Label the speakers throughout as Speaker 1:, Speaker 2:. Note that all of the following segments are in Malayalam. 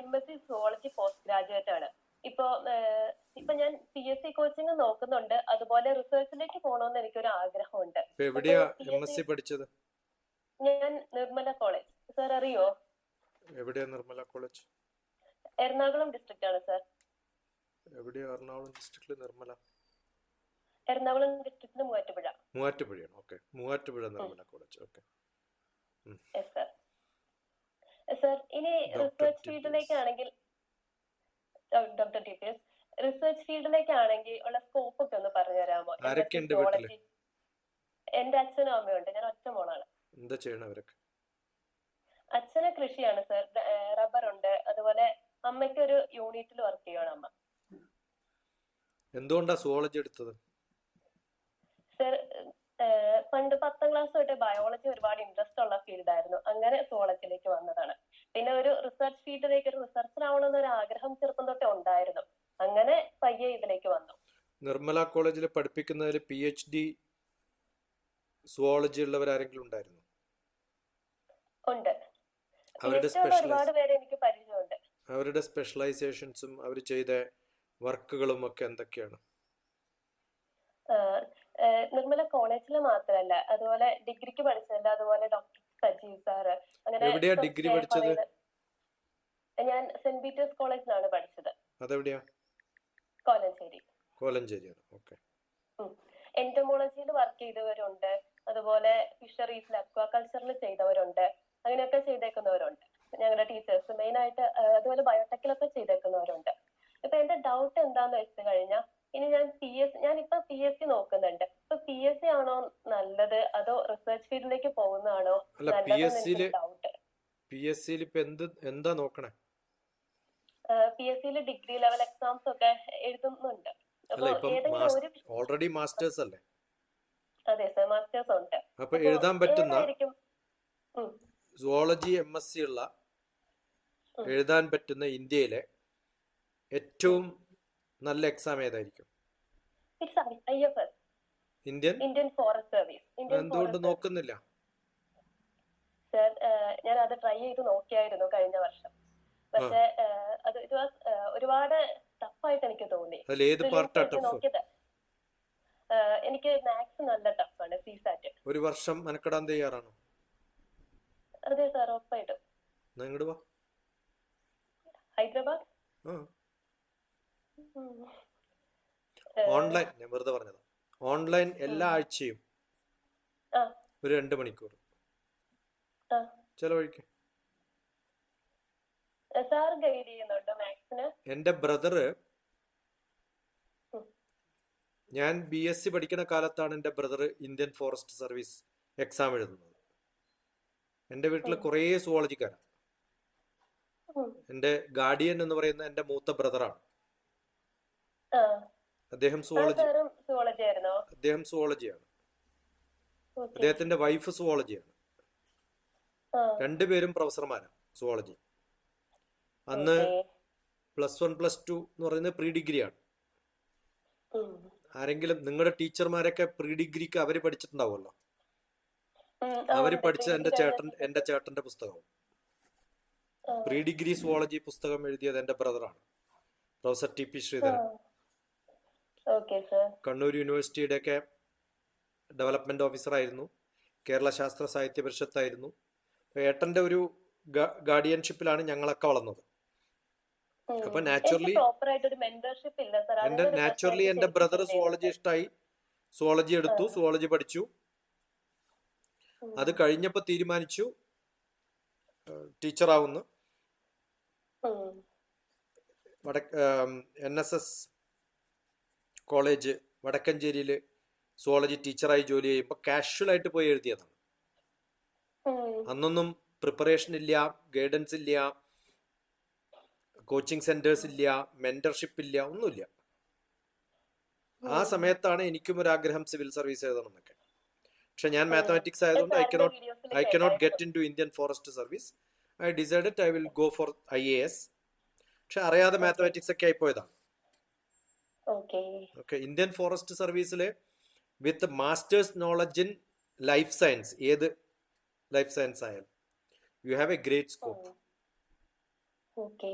Speaker 1: MSc Zoology പോസ്റ്റ് ഗ്രാജുവേറ്റ് ആണ്. ഇപ്പൊ ഞാൻ PSC കോച്ചിങ് നോക്കുന്നുണ്ട്. അതുപോലെ റിസർച്ചിലേക്ക് പോകണമെന്ന് എനിക്കൊരു ആഗ്രഹമുണ്ട്.
Speaker 2: എവിടെയാ MSc പഠിച്ചത്?
Speaker 1: ഞാൻ നിർമ്മല കോളേജ്. സാർ അറിയോ?
Speaker 2: എവിടെയാ നിർമ്മല കോളേജ്?
Speaker 1: എറണാകുളം ഡിസ്ട്രിക്റ്റ് ആണ് സാർ.
Speaker 2: എവിടെയാ എറണാകുളം ഡിസ്ട്രിക്റ്റിൽ നിർമ്മല?
Speaker 1: എറണാകുളം ഡിസ്ട്രിക്റ്റിൽ മൂവാറ്റുപുഴ.
Speaker 2: മൂവാറ്റുപുഴയാണ്. Okay, Muvattupuzha Nirmala college. Okay
Speaker 1: sir, ഇനി റിസർച്ച് ഫീൽഡിലേക്കാണെങ്കിൽ DrTPS റിസർച്ച് ഫീൽഡിലേക്കാണെങ്കിൽ ഉള്ള സ്കോപ്പ് ഒക്കെ ഒന്ന് പറഞ്ഞു തരാമോ? എന്റെ അച്ഛനും അമ്മയുണ്ട്. ഞാൻ ഒറ്റ മോളാണ്.
Speaker 2: എന്താ ചെയ്യണം അവരൊക്കെ?
Speaker 1: അച്ഛന് കൃഷിയാണ് സർ, റബ്ബർ ഉണ്ട്. അതുപോലെ അമ്മയ്ക്ക് ഒരു യൂണിറ്റിൽ വർക്ക് ചെയ്യണം അമ്മ.
Speaker 2: എന്തുകൊണ്ടാ സുവോളജി എടുത്തത്?
Speaker 1: സർ, പണ്ട് 10ാം ക്ലാസ് തൊട്ട് ബയോളജി ഒരുപാട് ഇൻട്രസ്റ്റ് ഉള്ള ഫീൽഡ് ആയിരുന്നു. അങ്ങനെ സുവോളജിയിലേക്ക് വന്നതാണ്. പിന്നെ ഒരു റിസർച്ച് ഫീൽഡിലേക്ക്, ഒരു റിസർച്ചറാവണമെന്ന് ഒരു ആഗ്രഹം ചെറുപ്പം തൊട്ടേ ഉണ്ടായിരുന്നു. അങ്ങനെ പയ്യെ ഇതിലേക്ക് വന്നു.
Speaker 2: നിർമ്മല കോളേജിൽ പഠിപ്പിക്കുന്നതിൽ PhD സുവോളജി ഉള്ളവർ ആരെങ്കിലും ഉണ്ടായിരുന്നു?
Speaker 1: ഉണ്ട്. ഒരുപാട് പേര് എനിക്ക് പരിചയമുണ്ട്.
Speaker 2: അവരുടെ സ്പെഷ്യലൈസേഷൻസും അവർ ചെയ്ത വർക്കുകളും ഒക്കെ എന്തൊക്കെയാണ്?
Speaker 1: നിർമ്മല കോളേജിൽ മാത്രമല്ല, അതുപോലെ ഡിഗ്രിക്ക് പഠിച്ചത്, അതുപോലെ ഡോക്ടർ സജീവ് സാറ്. അങ്ങനെ
Speaker 2: എവിടെയാ ഡിഗ്രി പഠിച്ചത്?
Speaker 1: ഞാൻ സെന്റ് പീറ്റേഴ്സ് കോളേജിലാണ് പഠിച്ചത്.
Speaker 2: അതെവിടെയാ? കോലഞ്ചേരിയാണ്. ഓക്കെ.
Speaker 1: എന്റമോളജിയിൽ വർക്ക് ചെയ്തവരുണ്ട്. അതുപോലെ ഫിഷറീസിൽ, അക്വാകൾച്ചറിൽ ചെയ്തവരുണ്ട്. അങ്ങനെയൊക്കെ ചെയ്തേക്കുന്നവരുണ്ട് ഞങ്ങളുടെ ടീച്ചേഴ്സ് മെയിൻ ആയിട്ട്. അതുപോലെ ബയോടെക്കിലൊക്കെ ചെയ്തേക്കുന്നവരുണ്ട്. ഇപ്പൊ എന്റെ ഡൗട്ട് എന്താന്ന് വെച്ച് കഴിഞ്ഞാൽ, ഇനി ഞാനിപ്പോ PSC നോക്കുന്നുണ്ട്. ഇപ്പൊ PSC ആണോ നല്ലത്, അതോ റിസർച്ച് ഫീൽഡിലേക്ക് പോകുന്നതാണോ നല്ലത്? ഡൗട്ട്.
Speaker 2: PSC ഇപ്പൊ എന്താ നോക്കണേ?
Speaker 1: PSC ഡിഗ്രി ലെവൽ എക്സാംസ് ഒക്കെ എഴുതുന്നുണ്ട്.
Speaker 2: ഓൾറെഡി മാസ്റ്റേഴ്സ് അല്ലേ?
Speaker 1: അതെ സർ, മാസ്റ്റേഴ്സ് ഉണ്ട്.
Speaker 2: അപ്പൊ എഴുതാൻ പറ്റുന്ന സുവോളജി MSc ഉള്ള എഴുതാൻ പറ്റുന്ന ഇന്ത്യയിലെ ഏറ്റവും നല്ല എക്സാം ഏതായിരിക്കും?
Speaker 1: Indian forest service.
Speaker 2: എന്തുകൊണ്ട് നോക്കുന്നില്ല?
Speaker 1: സർ, ഞാൻ അത് ട്രൈ ചെയ്ത് നോക്കിയായിരുന്നു കഴിഞ്ഞ വർഷം. പക്ഷെ അത് ഒരുപാട് ടഫായിട്ട് എനിക്ക് തോന്നി. നോക്കിയത് എനിക്ക് മാത്സ് നല്ല ടഫാണ്. CSAT.
Speaker 2: ഒരു വർഷം മെനക്കെടാൻ തയ്യാറാണോ?
Speaker 1: അതെ സാർ, ഉറപ്പായിട്ടും. ഹൈദരാബാദ്
Speaker 2: ഓൺലൈൻ, ഞാൻ വെറുതെ പറഞ്ഞതാ. ഓൺലൈൻ എല്ലാ ആഴ്ചയും ഒരു 2 മണിക്കൂർ ചെലവഴിക്കും. എന്റെ ബ്രദറ്, ഞാൻ BSc പഠിക്കുന്ന കാലത്താണ് എന്റെ brother Indian forest service exam എഴുതുന്നത്. എന്റെ വീട്ടില് കുറേ സുവോളജിക്കാരാണ്. എന്റെ ഗാർഡിയൻ എന്ന് പറയുന്ന എന്റെ മൂത്ത ബ്രദറാണ്. അദ്ദേഹം സുവോളജിയാണ്. അദ്ദേഹത്തിന്റെ വൈഫ് സുവോളജിയാണ്. രണ്ടുപേരും പ്രൊഫസർമാരാണ് സുവോളജി. അന്ന് +1 +2 എന്ന് പറയുന്നത് പ്രീ ഡിഗ്രിയാണ്. ആരെങ്കിലും നിങ്ങളുടെ ടീച്ചർമാരൊക്കെ പ്രീ ഡിഗ്രിക്ക് അവര് പഠിച്ചിട്ടുണ്ടാവുമല്ലോ. അവര് പഠിച്ചത് എന്റെ ചേട്ടന്റെ പുസ്തകവും. പ്രീ ഡിഗ്രി സുവോളജി പുസ്തകം എഴുതിയത് എന്റെ ബ്രദറാണ്, പ്രൊഫസർ TP ശ്രീധരൻ. കണ്ണൂർ യൂണിവേഴ്സിറ്റിയുടെ ഒക്കെ ഡെവലപ്മെന്റ് ഓഫീസർ ആയിരുന്നു. കേരള ശാസ്ത്ര സാഹിത്യ പരിഷത്തായിരുന്നു. ഏട്ടന്റെ ഒരു ഗാർഡിയൻഷിപ്പിലാണ് ഞങ്ങളൊക്കെ വളർന്നത്. അപ്പൊ നാച്ചുറലി എന്റെ ബ്രദർ സുവോളജി ഇഷ്ടമായി, സുവോളജി എടുത്തു, സുവോളജി പഠിച്ചു. അത് കഴിഞ്ഞപ്പോ തീരുമാനിച്ചു ടീച്ചറാവുന്നു. NSS കോളേജ് വടക്കഞ്ചേരിയില് സുവോളജി ടീച്ചറായി ജോലി ചെയ്യുമ്പോൾ കാഷ്വൽ ആയിട്ട് പോയി എഴുതിയതാണ്. അന്നൊന്നും പ്രിപ്പറേഷൻ ഇല്ല, ഗൈഡൻസ് ഇല്ല, കോച്ചിങ് സെന്റേഴ്സ് ഇല്ല, മെന്റർഷിപ്പ് ഇല്ല, ഒന്നുമില്ല. ആ സമയത്താണ് എനിക്കും ഒരു ആഗ്രഹം സിവിൽ സർവീസ് എഴുതണം എന്നൊക്കെ. പക്ഷെ ഞാൻ മാത്തമാറ്റിക്സ് ആയതുകൊണ്ട് I cannot get into Indian forest service. I decided I will go for IAS. പക്ഷെ അറിയാതെ മാത്തമാറ്റിക്സ് ഒക്കെ ആയിപ്പോയതാണ്. ഓക്കെ. ഇന്ത്യൻ ഫോറസ്റ്റ് സർവീസില് with masters knowledge in life science, ഏത് ലൈഫ് സയൻസ് ആയാലും you have a great scope.
Speaker 1: Okay.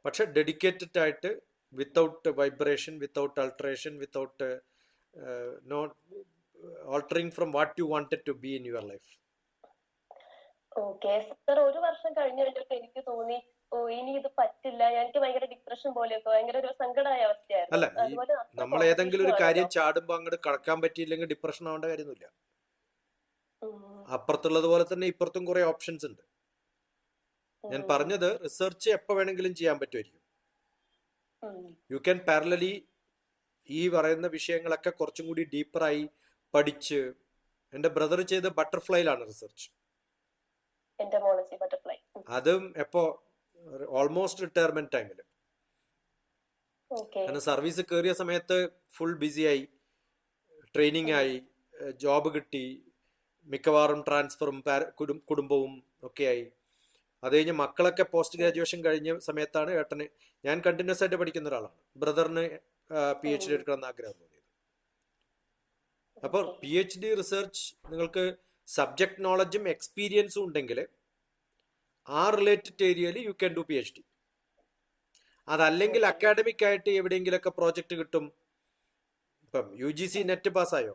Speaker 2: പക്ഷെ ഡെഡിക്കേറ്റഡ് ആയിട്ട് without vibration, without alteration, without not altering from what you wanted to be in your life.
Speaker 1: Okay sir, ഒരു വർഷം കഴിഞ്ഞു കഴിഞ്ഞപ്പോ എനിക്ക് തോന്നി ഓ ഇനി ഇത് പറ്റില്ല, എനിക്ക് ഭയങ്കര ഡിപ്രഷൻ പോലെയൊക്കെ ഭയങ്കര ഒരു സങ്കടമായ
Speaker 2: അല്ല,
Speaker 1: അവസ്ഥയായിരുന്നു. അതുപോലെ
Speaker 2: നമ്മൾ ഏതെങ്കിലും ഒരു കാര്യം ചാടുമ്പോ അങ്ങോട്ട് കടക്കാൻ പറ്റിയില്ലെങ്കിൽ ഡിപ്രഷൻ ആവേണ്ട കാര്യമൊന്നുമില്ല. അപ്പുറത്തുള്ളത് പോലെ തന്നെ ഇപ്പുറത്തും കുറെ ഓപ്ഷൻസ് ഉണ്ട്. ഞാൻ പറഞ്ഞത് റിസർച്ച് എപ്പോ വേണമെങ്കിലും ചെയ്യാൻ പറ്റുമായിരിക്കും. യു ക്യാൻ പാരലലി ഈ പറയുന്ന വിഷയങ്ങളൊക്കെ കുറച്ചും കൂടി ഡീപ്പറായി പഠിച്ച്. എന്റെ ബ്രദർ ചെയ്ത ബട്ടർഫ്ലൈയിലാണ് റിസർച്ച്. അതും എപ്പോ ഓൾമോസ്റ്റ് റിട്ടയർമെന്റ് ടൈമില്. കാരണം സർവീസ് കയറിയ സമയത്ത് ഫുൾ ബിസിയായി, ട്രെയിനിങ് ആയി, ജോബ് കിട്ടി, മിക്കവാറും ട്രാൻസ്ഫറും കുടുംബവും ഒക്കെ ആയി. അത് കഴിഞ്ഞ് മക്കളൊക്കെ പോസ്റ്റ് ഗ്രാജുവേഷൻ കഴിഞ്ഞ സമയത്താണ് ഏട്ടന്, ഞാൻ കണ്ടിന്യൂസ് ആയിട്ട് പഠിക്കുന്ന ഒരാളാണ്, ബ്രദറിന് PhD എടുക്കണമെന്ന് ആഗ്രഹം തോന്നിയത്. അപ്പോൾ PhD റിസർച്ച് നിങ്ങൾക്ക് സബ്ജക്ട് നോളജും എക്സ്പീരിയൻസും ഉണ്ടെങ്കിൽ ആ റിലേറ്റഡ് ഏരിയയിൽ യു ക്യാൻ ഡു PhD. അതല്ലെങ്കിൽ അക്കാഡമിക് ആയിട്ട് എവിടെയെങ്കിലൊക്കെ പ്രോജക്റ്റ് കിട്ടും. ഇപ്പം UGC നെറ്റ് പാസ്സായോ?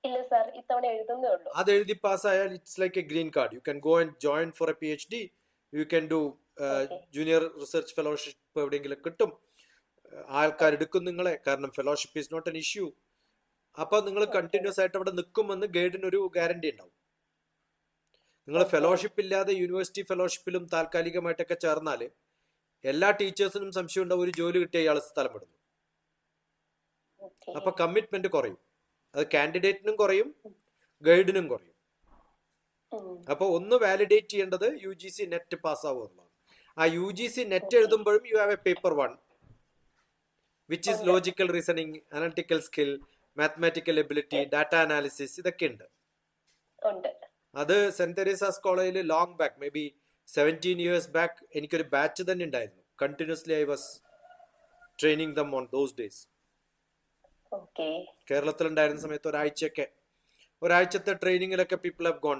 Speaker 1: ഇല്ല സർ, ഇത്തവണ എഴുതുന്നേ ഉള്ളൂ.
Speaker 2: അത് എഴുതി പാസ്സായാൽ it's like a green card. You can go and join for a PhD. You can do junior research fellowship എവിടെയെങ്കിലും കിട്ടും. ആൾക്കാർ എടുക്കും നിങ്ങളെ, കാരണം fellowship is not an issue. അപ്പൊ നിങ്ങൾ കണ്ടിന്യൂസ് ആയിട്ട് അവിടെ നിൽക്കുമെന്ന് ഗൈഡിന് ഒരു ഗ്യാരണ്ടി ഉണ്ടാവും. നിങ്ങൾ ഫെലോഷിപ്പ് ഇല്ലാതെ യൂണിവേഴ്സിറ്റി ഫെലോഷിപ്പിലും താൽക്കാലികമായിട്ടൊക്കെ ചേർന്നാൽ എല്ലാ ടീച്ചേഴ്സിനും സംശയം ഉണ്ടാവും, ഒരു ജോലി കിട്ടിയ ഇയാൾ സ്ഥലം വിടുന്നു. അപ്പൊ കമ്മിറ്റ്മെന്റ് കുറയും. അത് കാൻഡിഡേറ്റിനും കുറയും, ഗൈഡിനും കുറയും. അപ്പൊ ഒന്ന് വാലിഡേറ്റ് ചെയ്യേണ്ടത് UGC നെറ്റ് പാസ്സാവുക എന്നുള്ളതാണ്. ആ UGC നെറ്റ് എഴുതുമ്പോഴും you have a paper 1 which is logical reasoning, analytical skill, mathematical ability, data analysis, ഇതൊക്കെ ഉണ്ട്. അത് സെന്റ് തെരേസാസ് കോളേജിൽ long back, maybe 17 years back എനിക്കൊരു ബാച്ച് തന്നെ ഉണ്ടായിരുന്നു. Continuously I was training them on those days. കേരളത്തിലുണ്ടായിരുന്ന സമയത്ത് ഒരാഴ്ചത്തെ ട്രെയിനിങ്ങിലൊക്കെ people have gone,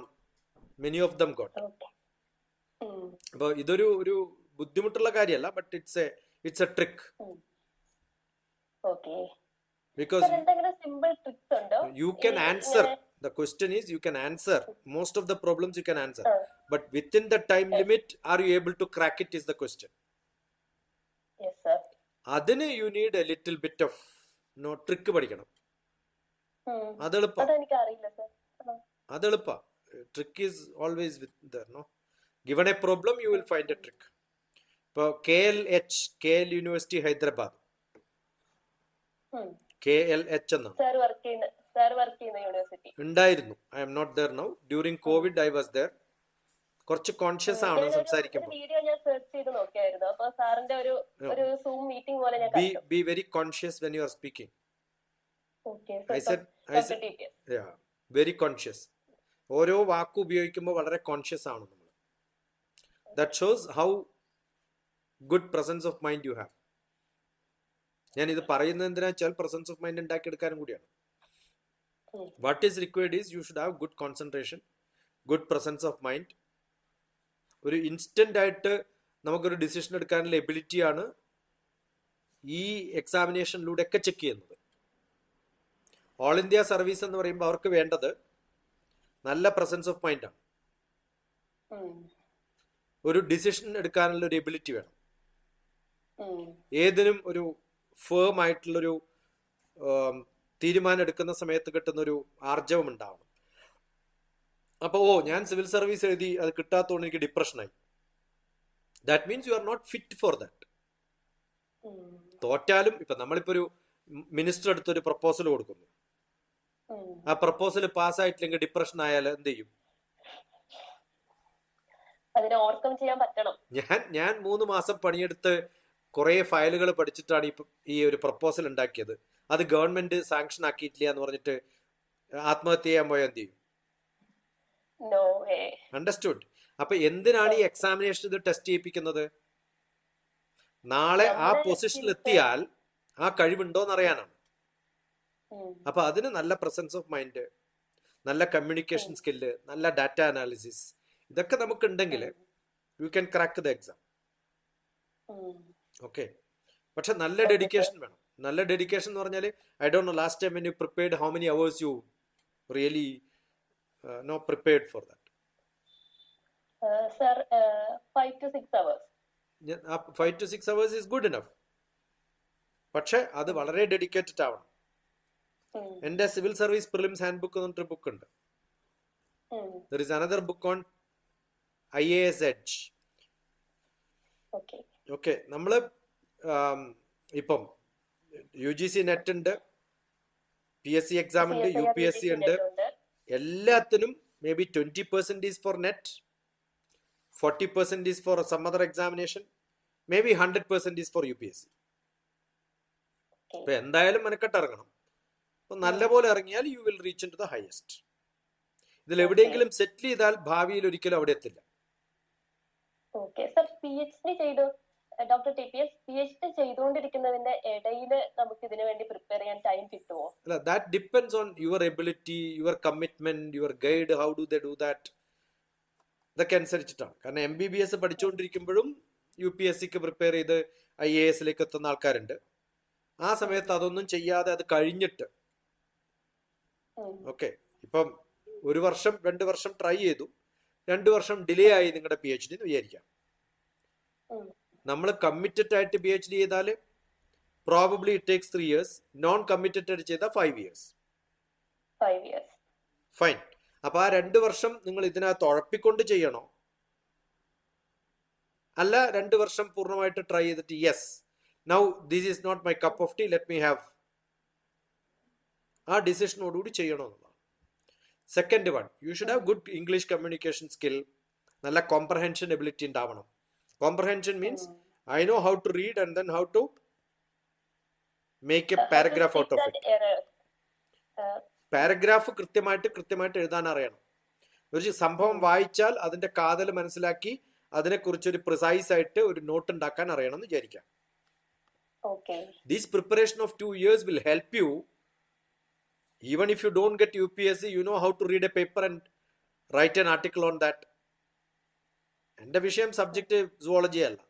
Speaker 2: many of them gone. അപ്പൊ ഇതൊരു ഒരു ബുദ്ധിമുട്ടുള്ള കാര്യമല്ല, but it's a trick. Because you can answer, the question is you can answer most of the problems, you can answer, but within the time limit are you able to crack it is the question.
Speaker 1: Yes sir.
Speaker 2: Adine you need a little bit of trick പഠിക്കണം. അതെളുപ്പാ. അതെളുപ്പാ. Trick is always with there, no? Given a problem you will find a trick. ഇപ്പോൾ KL University Hyderabad, KLH എന്നാണ് ഉണ്ടായിരുന്നു. I am not there now. During Covid I was there. കുറച്ച് കോൺഷ്യസ് ആണ് സംസാരിക്കുമ്പോൾ. Be very conscious when you are speaking. Very conscious. ഓരോ വാക്ക് ഉപയോഗിക്കുമ്പോൾ വളരെ കോൺഷ്യസ് ആണ് നമ്മൾ. That shows how good presence of mind you have. ഞാൻ ഇത് പറയുന്നത് എന്തിനാ വെച്ചാൽ പ്രസൻസ് ഓഫ് മൈൻഡ് ഉണ്ടാക്കിയെടുക്കാനും കൂടിയാണ്. What is required is you should have good concentration, good presence of mind. ഒരു ഇൻസ്റ്റന്റ് ആയിട്ട് നമുക്കൊരു ഡിസിഷൻ എടുക്കാനുള്ള എബിലിറ്റിയാണ് ഈ എക്സാമിനേഷനിലൂടെ ഒക്കെ ചെക്ക് ചെയ്യുന്നത്. ഓൾ ഇന്ത്യ സർവീസ് എന്ന് പറയുമ്പോൾ അവർക്ക് വേണ്ടത് നല്ല പ്രസൻസ് ഓഫ് മൈൻഡ് ആണ്. ഒരു ഡിസിഷൻ എടുക്കാനുള്ള ഒരു എബിലിറ്റി വേണം. ഏതിനും ഒരു ഫേം ആയിട്ടുള്ളൊരു തീരുമാനം എടുക്കുന്ന സമയത്ത് കിട്ടുന്നൊരു ആർജവം ഉണ്ടാവണം. അപ്പൊ ഞാൻ സിവിൽ സർവീസ് എഴുതി അത് കിട്ടാത്തതുകൊണ്ട് എനിക്ക് ഡിപ്രഷനായി. That means you are not fit for that. തോറ്റാലും ഇപ്പൊ നമ്മളിപ്പോ ഒരു മിനിസ്റ്റർ അടുത്തൊരു പ്രപ്പോസൽ കൊടുക്കുന്നു, ആ പ്രപ്പോസൽ പാസ്സായിട്ടില്ലെങ്കിൽ ഡിപ്രഷൻ ആയാൽ എന്ത് ചെയ്യും? ഞാൻ 3 മാസം പണിയെടുത്ത് കുറെ ഫയലുകൾ പഠിച്ചിട്ടാണ് ഈ ഒരു പ്രപ്പോസൽ ഉണ്ടാക്കിയത്. അത് ഗവൺമെന്റ് സാങ്ഷൻ ആക്കിയിട്ടില്ല എന്ന് പറഞ്ഞിട്ട് ആത്മഹത്യ ചെയ്യാൻ പോയാൽ എന്ത് ചെയ്യും? അണ്ടർസ്റ്റുഡ്? അപ്പൊ എന്തിനാണ് ഈ എക്സാമിനേഷൻ ഇത് ടെസ്റ്റ് ചെയ്യിപ്പിക്കുന്നത്? നാളെ ആ പൊസിഷനിൽ എത്തിയാൽ ആ കഴിവുണ്ടോന്ന് അറിയാനാണ്. അപ്പൊ അതിന് നല്ല പ്രസൻസ് ഓഫ് മൈൻഡ്, നല്ല കമ്മ്യൂണിക്കേഷൻ സ്കില്ല്, നല്ല ഡാറ്റ അനാലിസിസ്, ഇതൊക്കെ നമുക്കുണ്ടെങ്കിൽ you can crack the exam. Okay, പക്ഷെ നല്ല
Speaker 1: Okay,
Speaker 2: ഡെഡിക്കേഷൻ വേണം. നല്ല ഡെഡിക്കേഷൻ എന്ന് പറഞ്ഞാൽ I don't know last time when you prepared how many hours you really know prepared for that.
Speaker 1: Sir, 5 to 6 hours.
Speaker 2: 5 to 6 hours is good enough. പക്ഷെ അത് വളരെ ഡെഡിക്കേറ്റഡ് ആവണം. എൻ്റെ civil service prelims handbook എന്ന് പറഞ്ഞിട്ട് ബുക്ക് ഉണ്ട്. There is another book on IAS Edge. Okay, നമ്മള് ഇപ്പം UGC നെറ്റ് ഉണ്ട്, PSC എക്സാം ഉണ്ട്, UPSC ഉണ്ട്. എല്ലാത്തിനും maybe 20% is for NET, 40% is for some other examination, maybe 100% is for UPSC. അപ്പൊ എന്തായാലും മെനക്കെട്ട് ഇറങ്ങണം. അപ്പൊ നല്ലപോലെ ഇറങ്ങിയാൽ you will reach into the highest. ഇതിൽ എവിടെയെങ്കിലും സെറ്റിൽ ചെയ്താൽ ഭാവിയിൽ ഒരിക്കലും അവിടെ എത്തില്ല.
Speaker 1: PhD ചെയ്തു DrTPS PhD ചെയ്തുകൊണ്ടിരിക്കുന്നതിന്റെ ഇടയിൽ നമുക്ക് ഇതിനു വേണ്ടി പ്രിപ്പയർ ചെയ്യാൻ ടൈം കിട്ടുമോ?
Speaker 2: അല്ല, that depends on your ability, your commitment, your guide, how do they do that. ഇതൊക്കെ അനുസരിച്ചിട്ടാണ്. കാരണം MBBS പഠിച്ചുകൊണ്ടിരിക്കുമ്പോഴും UPSCക്ക് പ്രിപ്പയർ ചെയ്ത് IASലേക്ക് എത്തുന്ന ആൾക്കാരുണ്ട്. ആ സമയത്ത് അതൊന്നും ചെയ്യാതെ അത് കഴിഞ്ഞിട്ട് ഓക്കെ, ഇപ്പം 1 വർഷം 2 വർഷം ട്രൈ ചെയ്തു, 2 വർഷം ഡിലേ ആയി നിങ്ങളുടെ PhD എന്ന് വിചാരിക്കാം. നമ്മൾ കമ്മിറ്റഡ് ആയിട്ട് PhD ചെയ്താൽ probably it takes 3 years. Non committed ആയിട്ട് ചെയ്താൽ 5 years. ഫൈൻ. അപ്പൊ ആ 2 വർഷം നിങ്ങൾ ഇതിനകത്ത് ഉഴപ്പിക്കൊണ്ട് ചെയ്യണോ, അല്ല 2 വർഷം പൂർണ്ണമായിട്ട് ട്രൈ ചെയ്തിട്ട് yes now this is not my cup of tea, let me have, ആ ഡിസിഷനോടുകൂടി ചെയ്യണോ എന്നുള്ളതാണ്. Second one, you should have good English communication skill. നല്ല കോംപ്രഹെൻഷൻ എബിലിറ്റി ഉണ്ടാവണം. Comprehension means I know how to read and then how to make a paragraph out of it. Paragraph കൃത്യമായിട്ട് എഴുതാൻ അറിയണം. ഒരു സംഭവം വായിച്ചാൽ അതിന്റെ കാതൽ മനസ്സിലാക്കി അതിനെക്കുറിച്ചൊരു പ്രിസൈസ് ആയിട്ട് ഒരു നോട്ട് ഉണ്ടാക്കാൻ അറിയണം എന്ന് വിചാരിക്കാം. This preparation of 2 years will help you. Even if you don't get UPSC, you know how to read a paper and write an article on that. എൻ്റെ വിഷയം സബ്ജക്റ്റ് സുവോളജി അല്ല.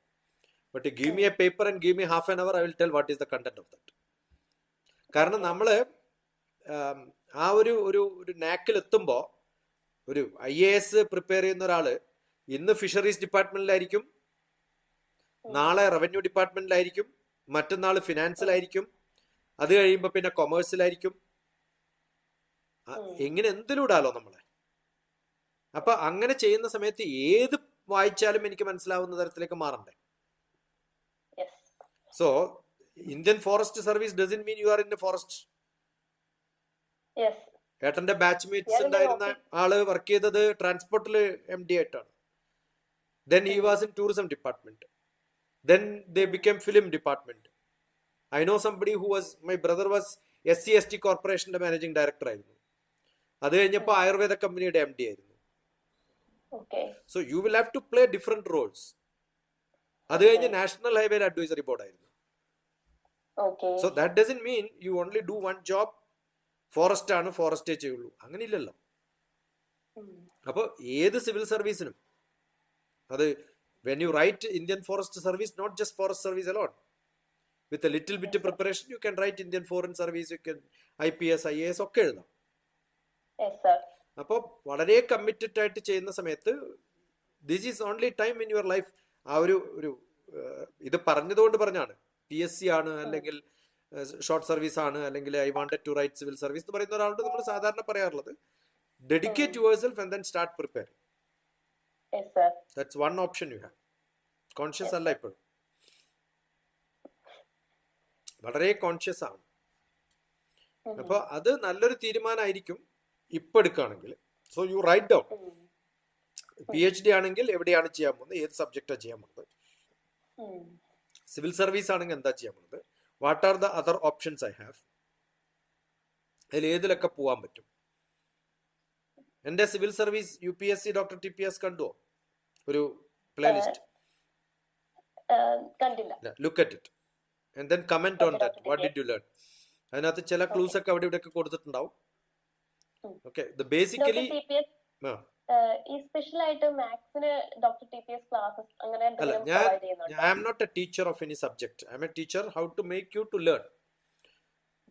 Speaker 2: But give me a paper and give me half an hour, I will tell what is the content of that. കാരണം നമ്മള് ആ ഒരു നാക്കിൽ എത്തുമ്പോൾ ഒരു IAS പ്രിപ്പയർ ചെയ്യുന്ന ഒരാള് ഇന്ന് ഫിഷറീസ് ഡിപ്പാർട്ട്മെന്റിലായിരിക്കും, നാളെ റവന്യൂ ഡിപ്പാർട്ട്മെന്റിലായിരിക്കും, മറ്റന്നാൾ ഫിനാൻസിലായിരിക്കും, അത് കഴിയുമ്പോൾ പിന്നെ കൊമേഴ്സിലായിരിക്കും. എങ്ങനെ എന്തിലൂടാലോ നമ്മളെ. അപ്പൊ അങ്ങനെ ചെയ്യുന്ന സമയത്ത് ഏത് വായിച്ചാലും എനിക്ക് മനസ്സിലാവുന്ന തരത്തിലേക്ക് മാറണ്ടേ. So Indian forest service doesn't mean you are in a forest. ഏട്ടന്റെ ബാച്ച്മേറ്റ്സ് ഉണ്ടായിരുന്ന ആള് വർക്ക് ചെയ്തത് ട്രാൻസ്പോർട്ടില് MD ആയിട്ടാണ്. Then he was in tourism department. Then they became film department. I know somebody who was, my brother was SC/ST corporation managing director ആയിരുന്നു. അത് കഴിഞ്ഞപ്പോൾ ആയുർവേദ കമ്പനിയുടെ MD ആയിരുന്നു. So you will have to play different roles. അത് കഴിഞ്ഞ് നാഷണൽ ഹൈവേ അഡ്വൈസറി ബോർഡ് ആയിരുന്നു. So that doesn't mean you only do one job. Forest ആണ്, ഫോറസ്റ്റേ ചെയ്യുള്ളൂ, അങ്ങനെ ഇല്ലല്ലോ. അപ്പോൾ ഏത് സിവിൽ സർവീസിനും അത് when you write Indian Forest Service, not just Forest Service alone, with a little bit of preparation you can write Indian Foreign Service, you can IPS IAS ഒക്കെ എഴുതാം. അപ്പോൾ വളരെ കമ്മിറ്റഡ് ആയിട്ട് ചെയ്യുന്ന സമയത്ത് this is only time in your life. ആ ഒരു ഇത് പറഞ്ഞതുകൊണ്ട് പറഞ്ഞാണ് PSC ആണ് അല്ലെങ്കിൽ ഷോർട്ട് സർവീസ് ആണ് അല്ലെങ്കിൽ I wanted to write civil service എന്ന് പറയുന്ന ഒരാളോട് നമ്മൾ സാധാരണ പറയാറുള്ളത് dedicate yourself and then start preparing. That's one option you have. Conscious അല്ല ഇപ്പോഴും, വളരെ കോൺഷ്യസ് ആണ്. അപ്പൊ അത് നല്ലൊരു തീരുമാനമായിരിക്കും ഇപ്പൊ എടുക്കുകയാണെങ്കിൽ. So you write down. PhD ആണെങ്കിൽ എവിടെയാണ് ചെയ്യാൻ പോകുന്നത്, ഏത് സബ്ജക്റ്റാണ് ചെയ്യാൻ പോകുന്നത്, സിവിൽ സർവീസ് ആണെങ്കിൽ എന്താ ചെയ്യാൻ പോകുന്നത്, what are the other options I have, അതിൽ ഏതിലൊക്കെ പോകാൻ പറ്റും. എന്റെ സിവിൽ സർവീസ് UPSC DrTPS കണ്ടുവോ? ഒരു playlist look at it and then comment on that. What did you learn? അതിനകത്ത് ചില ക്ലൂസ് ഒക്കെ അവിടെ ഇവിടെ ഒക്കെ കൊടുത്തിട്ടുണ്ടാവും. ഓക്കെ, ബേസിക്കലി
Speaker 1: ഈ സ്പെഷ്യൽ ആയിട്ട് മാത്സിന് DrTPS ക്ലാസ്സസ് അങ്ങനെ
Speaker 2: അല്ല,
Speaker 1: എന്തെങ്കിലും പ്രൊവൈഡ് ചെയ്യുന്നുണ്ടോ?
Speaker 2: I am not a teacher of any subject. I am a teacher how to make you to learn.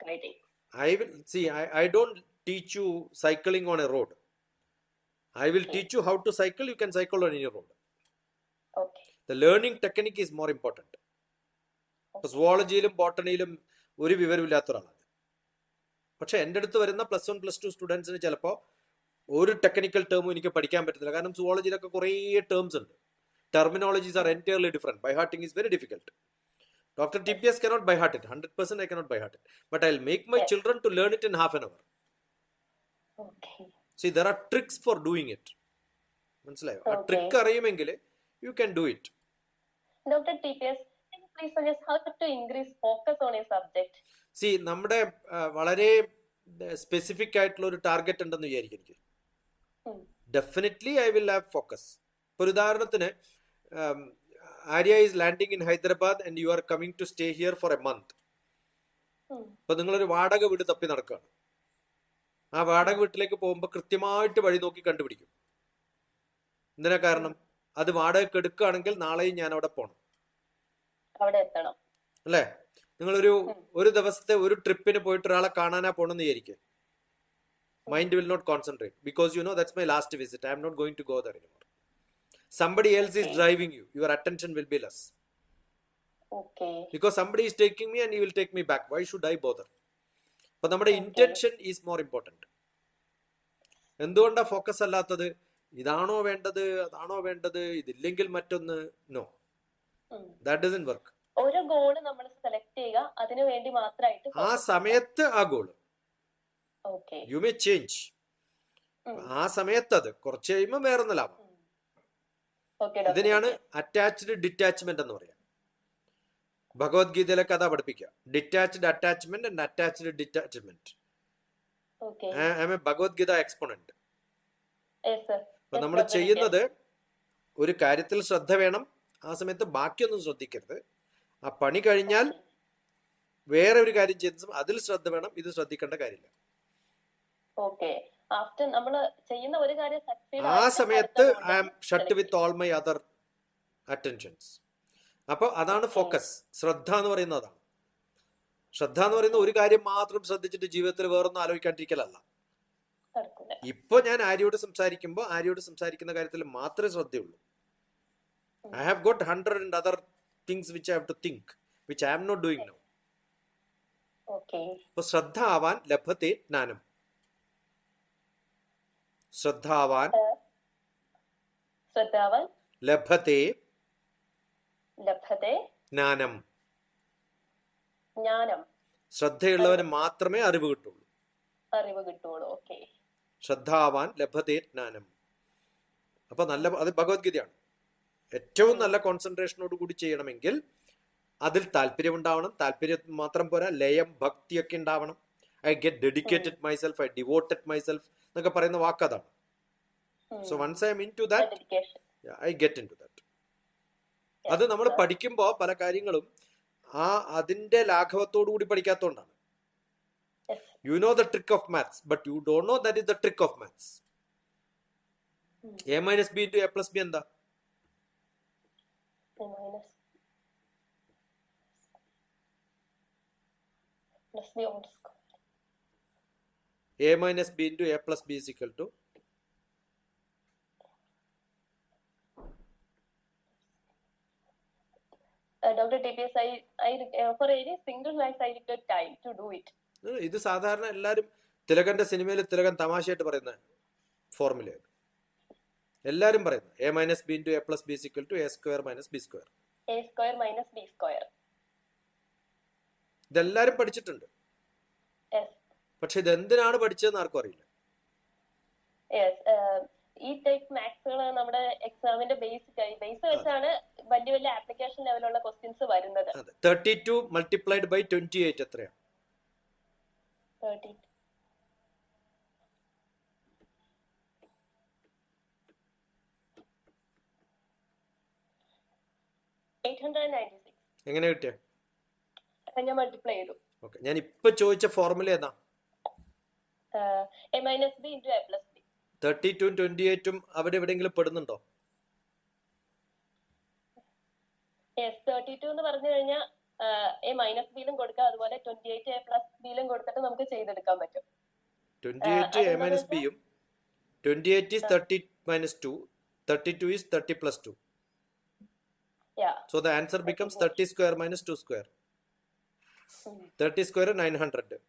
Speaker 1: Guiding.
Speaker 2: I will see. I don't teach you cycling on a road. I will teach you how to cycle. You can cycle on any road.
Speaker 1: Okay.
Speaker 2: The learning technique is more important. സുവോളജിയിലും ബോട്ടണിയിലും ഒരു വിവരമില്ലാത്ത ഒരാളാണ്. പക്ഷെ എൻ്റെ അടുത്ത് വരുന്ന +1 +2 സ്റ്റുഡൻസിന് ചിലപ്പോൾ ഒരു ടെക്നിക്കൽ ടേമും എനിക്ക് പഠിക്കാൻ പറ്റത്തില്ല. കാരണം സുവോളജിയിലൊക്കെ കുറേ ടേംസ് ഉണ്ട്. Terminologies are entirely different. By hearting is very difficult. DrTPS cannot by heart it. 100% I cannot by heart it. But I'll make my children to learn it in half an hour.
Speaker 1: Okay.
Speaker 2: See, there are tricks for doing it. മനസ്സിലായോ? ആ trick അറിയുമെങ്കിൽ you can do it.
Speaker 1: DrTPS, can you please suggest how to increase focus on a subject?
Speaker 2: See, നമ്മുടെ വളരെ സ്പെസിഫിക് ആയിട്ടുള്ള ഒരു ടാർഗറ്റ് ഉണ്ടെന്ന് വിചാരിക്കും എനിക്ക്. Definitely I will have focus. ഒരു ഉദാഹരണത്തിന്, Arya is landing in Hyderabad and you are coming to stay here for a month. അപ്പൊ നിങ്ങളൊരു വാടക വീട് തപ്പി നടക്കുകയാണ്. ആ വാടക വീട്ടിലേക്ക് പോകുമ്പോൾ കൃത്യമായിട്ട് വഴി നോക്കി കണ്ടുപിടിക്കും. എന്തിനാ കാരണം? അത് വാടകയ്ക്ക് എടുക്കുകയാണെങ്കിൽ നാളെയും ഞാൻ അവിടെ പോകണം,
Speaker 1: അവിടെ എത്തണം
Speaker 2: അല്ലേ? ഒരു ദിവസത്തെ ഒരു ട്രിപ്പിന് പോയിട്ട് ഒരാളെ കാണാനാ പോണെന്ന് വിചാരിക്കും. Mind will not concentrate because you know that's my last visit. I am not going to go there anymore. Somebody else is driving you. Your attention will be less.
Speaker 1: Okay.
Speaker 2: Because somebody is taking me and he will take me back. Why should I bother? But നമ്മുടെ intention is more important. എന്തുകൊണ്ടാ ഫോക്കസ് അല്ലാത്തത്? ഇതാണോ വേണ്ടത്, അതാണോ വേണ്ടത്, ഇതില്ലെങ്കിൽ മറ്റൊന്ന്? No, that doesn't work.
Speaker 1: ഒരു ഗോൾ നമ്മൾ സെലക്ട് ചെയ്യുക, അതിനു വേണ്ടി മാത്രമായിട്ട്
Speaker 2: ആ സമയത്ത് ആ ഗോൾ യു മേ ചേഞ്ച്. ആ സമയത്ത് അത് കുറച്ച് കഴിയുമ്പോൾ വേറൊന്നലാവാം. ഇതിനെയാണ് അറ്റാച്ച്ഡ് ഡിറ്റാച്ച്മെന്റ് എന്ന് പറയാം. ഭഗവത്ഗീതയിലെ കഥ പഠിപ്പിക്കുക. Detached attachment and attached detachment. I am a Bhagavad Gita exponent. അപ്പൊ നമ്മൾ ചെയ്യുന്നത് ഒരു കാര്യത്തിൽ ശ്രദ്ധ വേണം, ആ സമയത്ത് ബാക്കിയൊന്നും ശ്രദ്ധിക്കരുത്. ആ പണി കഴിഞ്ഞാൽ വേറെ ഒരു കാര്യം ചെയ്യുന്ന അതിൽ ശ്രദ്ധ വേണം, ഇത് ശ്രദ്ധിക്കേണ്ട കാര്യമില്ല. ആ സമയത്ത് I am shut with all my other attentions. അപ്പൊ അതാണ് ഫോക്കസ്. ശ്രദ്ധ എന്ന് പറയുന്നത് അതാണ്. ശ്രദ്ധ എന്ന് പറയുന്ന ഒരു കാര്യം മാത്രം ശ്രദ്ധിച്ചിട്ട് ജീവിതത്തിൽ വേറൊന്നും ആലോചിക്കാണ്ടിരിക്കലല്ല. ഇപ്പൊ ഞാൻ ആര്യോട് സംസാരിക്കുമ്പോൾ ആര്യോട് സംസാരിക്കുന്ന കാര്യത്തിൽ മാത്രമേ ശ്രദ്ധയുള്ളൂ. I have got 100 and other things which I have to think, which I am not doing now. അപ്പൊ ശ്രദ്ധാവാൻ ലഭത്തെ ജ്ഞാനം. ശ്രദ്ധാവാൻ ലഭത്തെ ജ്ഞാനം. ശ്രദ്ധയുള്ളവന് മാത്രമേ അറിവ് കിട്ടുള്ളൂ. ശ്രദ്ധാവാൻ ലഭത്തെ ജ്ഞാനം. അപ്പൊ അത് ഭഗവത്ഗീതയാണ്. ഏറ്റവും നല്ല കോൺസെൻട്രേഷനോട് കൂടി ചെയ്യണമെങ്കിൽ അതിൽ താല്പര്യം ഉണ്ടാവണം. താല്പര്യം മാത്രം പോരാ, ലയം ഭക്തിയൊക്കെ ഉണ്ടാവണം. I get dedicated myself, I devoted myself എന്നൊക്കെ പറയുന്ന വാക്കതാണ്. So once I am into that, I get into that. അത് നമ്മൾ പഠിക്കുമ്പോൾ പല കാര്യങ്ങളും അതിന്റെ ലാഘവത്തോടു കൂടി പഠിക്കാത്തതുകൊണ്ടാണ്. You know the trick of maths, but you don't know that is the trick of maths. a minus b into a plus b എന്താ? a minus b into a plus b is equal to
Speaker 1: DrTPS, for any single class I require time to do it.
Speaker 2: ഇത് സാധാരണ എല്ലാരും തിലകന്റെ സിനിമയിൽ തിലകൻ തമാശയായിട്ട് പറയുന്ന ഫോർമുലയാണ്. എല്ലാരും പറയുന്നത് a minus b into a plus b is equal to a square minus b square.
Speaker 1: a square minus b square.
Speaker 2: ഇതെല്ലാരും പഠിച്ചിട്ടുണ്ട്. പക്ഷെ ഇത് എന്തിനാണ് പഠിച്ചതെന്ന് ആർക്കും അറിയില്ല.
Speaker 1: ഈ ടൈപ്പ് മാത്സുകൾ നമ്മുടെ എക്സാമിന്റെ ബേസ് വെച്ചാണ് വലിയ വലിയ ആപ്ലിക്കേഷൻ ലെവലുള്ള ക്വസ്റ്റ്യൻസ് വരുന്നത്.
Speaker 2: 32 multiplied by 28 എത്രയാണ്?
Speaker 1: 896.
Speaker 2: എങ്ങനെ കിട്ടിയ?
Speaker 1: ഞാൻ മൾട്ടിപ്ലൈ ചെയ്തു.
Speaker 2: ഓക്കേ, ഞാൻ ഇപ്പൊ ചോദിച്ച ഫോർമുല ഏതാ?
Speaker 1: a minus b into a plus b.
Speaker 2: 32 28 അവിടെ എവിടെയെങ്കിലും പെടുന്നുണ്ടോ?
Speaker 1: 32 എന്ന് പറഞ്ഞു കഴിഞ്ഞാൽ എ മൈനസ് ബിയിലും കൊടുക്കാം, അതുപോലെ 28 എ പ്ലസ് ബിയിലും കൊടുത്തിട്ട് നമുക്ക് ചെയ്തെടുക്കാൻ പറ്റും.
Speaker 2: 28 a minus b യും 28 is 30 minus 2, 32 is 30 plus 2.
Speaker 1: Yeah.
Speaker 2: So the answer becomes 30 square minus 2 square. 30 square 900.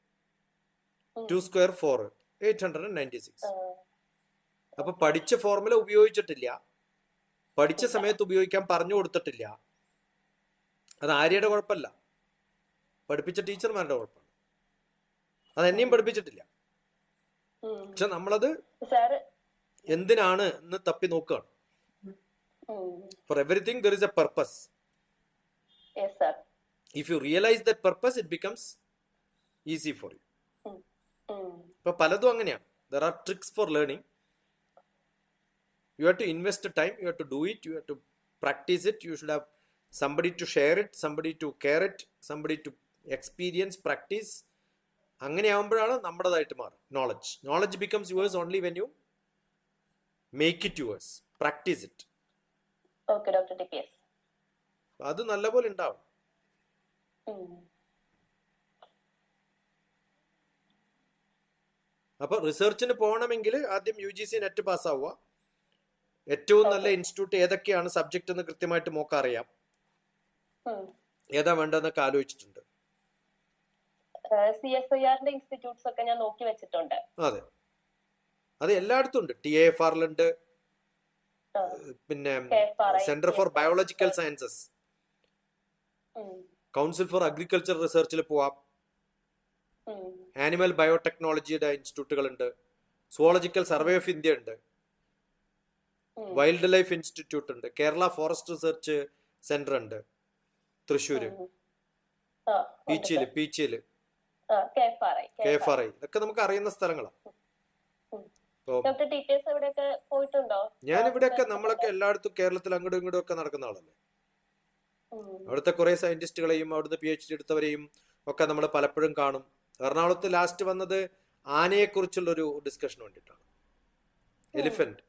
Speaker 2: 2 square 4, 896. അപ്പൊ പഠിച്ച ഫോർമുല ഉപയോഗിച്ചിട്ടില്ല, പഠിച്ച സമയത്ത് ഉപയോഗിക്കാൻ പറഞ്ഞു കൊടുത്തിട്ടില്ല. അത് ആര്യയുടെ കുഴപ്പമല്ല, പഠിപ്പിച്ച ടീച്ചർമാരുടെ കുഴപ്പമാണ്. അത് എന്നെയും പഠിപ്പിച്ചിട്ടില്ല. പക്ഷെ നമ്മളത് എന്തിനാണ് എന്ന് തപ്പി നോക്കുകയാണ്. For everything there is a purpose.
Speaker 1: Yes, sir.
Speaker 2: If you realize that purpose, it becomes easy for you. ഇപ്പൊ പലതും അങ്ങനെയാണ്. There are tricks for learning. You have to invest time, you have to do it, you have to practice it, you should have somebody to share it, somebody to care it, somebody to experience, practice. അങ്ങനെ ആവുമ്പോഴാണ് നമ്മുടേതായിട്ട് മാറും. Knowledge becomes yours only when you make it yours, practice it.
Speaker 1: Okay, DrTPS.
Speaker 2: അത് നല്ലപോലെ ഉണ്ടാവും. അപ്പൊ റിസർച്ചിന് പോകണമെങ്കിൽ ആദ്യം UGC നെറ്റ് പാസ്സാവുക. ഏറ്റവും നല്ല ഇൻസ്റ്റിറ്റ്യൂട്ട് ഏതൊക്കെയാണ് സബ്ജക്റ്റ് എന്ന് കൃത്യമായിട്ട് മോക്ക് അറിയാം, ഏതാ വേണ്ടെന്നൊക്കെ ആലോചിച്ചിട്ടുണ്ട്.
Speaker 1: CSIR ഇൻസ്റ്റിറ്റ്യൂട്ട്സ് ഒക്കെ ഞാൻ നോക്കി വെച്ചിട്ടുണ്ട്.
Speaker 2: അതെ, അത് എല്ലായിടത്തും ഉണ്ട്. TAFR ഉണ്ട്, പിന്നെ centre for biological sciences, council for agriculture റിസർച്ചിൽ പോവാം. ആനിമൽ ബയോടെക്നോളജിയുടെ ഇൻസ്റ്റിറ്റ്യൂട്ടുകൾ ഉണ്ട്, സുവോളജിക്കൽ സർവേ ഓഫ് ഇന്ത്യ ഉണ്ട്, വൈൽഡ് ലൈഫ് ഇൻസ്റ്റിറ്റ്യൂട്ട് ഉണ്ട്, കേരള ഫോറസ്റ്റ് റിസർച്ച് സെന്റർ ഉണ്ട്, തൃശ്ശൂര്, പീച്ചിയില് KFRI, ഇതൊക്കെ നമുക്ക് അറിയുന്ന സ്ഥലങ്ങളാണ്. ഞാൻ ഇവിടെയൊക്കെ നമ്മളൊക്കെ എല്ലായിടത്തും കേരളത്തിൽ അങ്ങോട്ടും ഇങ്ങോട്ടും ഒക്കെ നടക്കുന്ന ആളല്ലേ. അവിടുത്തെ കുറെ സയന്റിസ്റ്റുകളെയും അവിടുന്ന് PhD എടുത്തവരെയും ഒക്കെ നമ്മൾ പലപ്പോഴും കാണും. എറണാകുളത്ത് ലാസ്റ്റ് വന്നത് ആനയെ കുറിച്ചുള്ള ഒരു ഡിസ്കഷൻ വേണ്ടിയിട്ടാണ്, എലിഫന്റ്.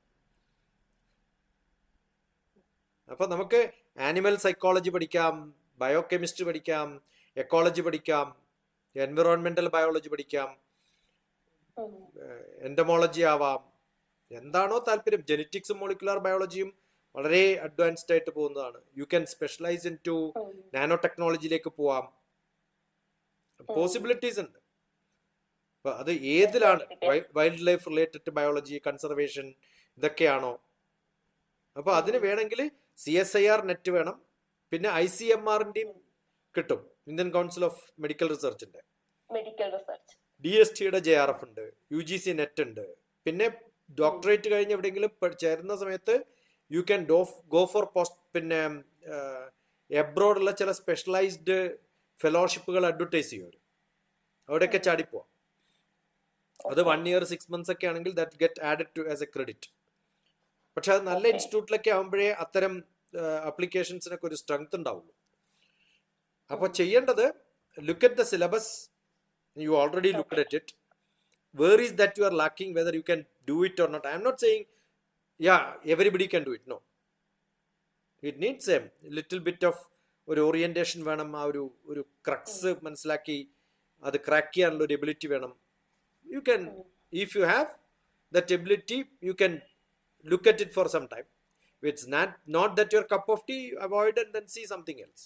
Speaker 2: അപ്പൊ നമുക്ക് ആനിമൽ സൈക്കോളജി പഠിക്കാം, ബയോകെമിസ്ട്രി പഠിക്കാം, എക്കോളജി പഠിക്കാം, എൻവിറോൺമെന്റൽ ബയോളജി പഠിക്കാം, എൻഡമോളജി ആവാം, എന്താണോ താല്പര്യം. ജെനറ്റിക്സും മോളിക്കുലാർ ബയോളജിയും വളരെ അഡ്വാൻസ്ഡ് ആയിട്ട് പോകുന്നതാണ്. You can specialise into nano ടെക്നോളജിയിലേക്ക് പോവാം. പോസിബിലിറ്റീസ് ഉണ്ട്. അപ്പൊ അത് ഏതിലാണ്, wild life related biology, conservation, ഇതൊക്കെയാണോ. അപ്പൊ അതിന് വേണമെങ്കിൽ CSIR നെറ്റ് വേണം, പിന്നെ ICMRന്റെയും കിട്ടും, ഇന്ത്യൻ കൗൺസിൽ ഓഫ് മെഡിക്കൽ റിസർച്ചിന്റെ. DSTയുടെ JRF ഉണ്ട്, UGC നെറ്റ് ഉണ്ട്. പിന്നെ ഡോക്ടറേറ്റ് കഴിഞ്ഞ് എവിടെയെങ്കിലും ചേരുന്ന സമയത്ത് you can go for post, പിന്നെ എബ്രോഡുള്ള ചില സ്പെഷ്യലൈസ്ഡ് ഫെലോഷിപ്പുകൾ അഡ്വർടൈസ് ചെയ്യും, അവിടെയൊക്കെ ചാടിപ്പോവാം. അത് 1 year 6 months ഒക്കെ ആണെങ്കിൽ that get added to as a credit. പക്ഷെ അത് നല്ല ഇൻസ്റ്റിറ്റ്യൂട്ടിലൊക്കെ ആകുമ്പോഴേ അത്തരം അപ്ലിക്കേഷൻസിനൊക്കെ ഒരു സ്ട്രെങ്ത് ഉണ്ടാവുള്ളൂ. അപ്പൊ ചെയ്യേണ്ടത്, look at the syllabus, you already looked at it. Where is that you are lacking, whether you can do it or not. I am not saying everybody can do it, no. It needs a little bit of ഒരു ഓറിയന്റേഷൻ വേണം, ആ ഒരു ക്രക്സ് മനസ്സിലാക്കി അത് ക്രാക്ക് ചെയ്യാനുള്ള ഒരു എബിലിറ്റി വേണം. You can, if you have that ability, you can look at it for some time. It's not that your cup of tea, avoid and then see something else.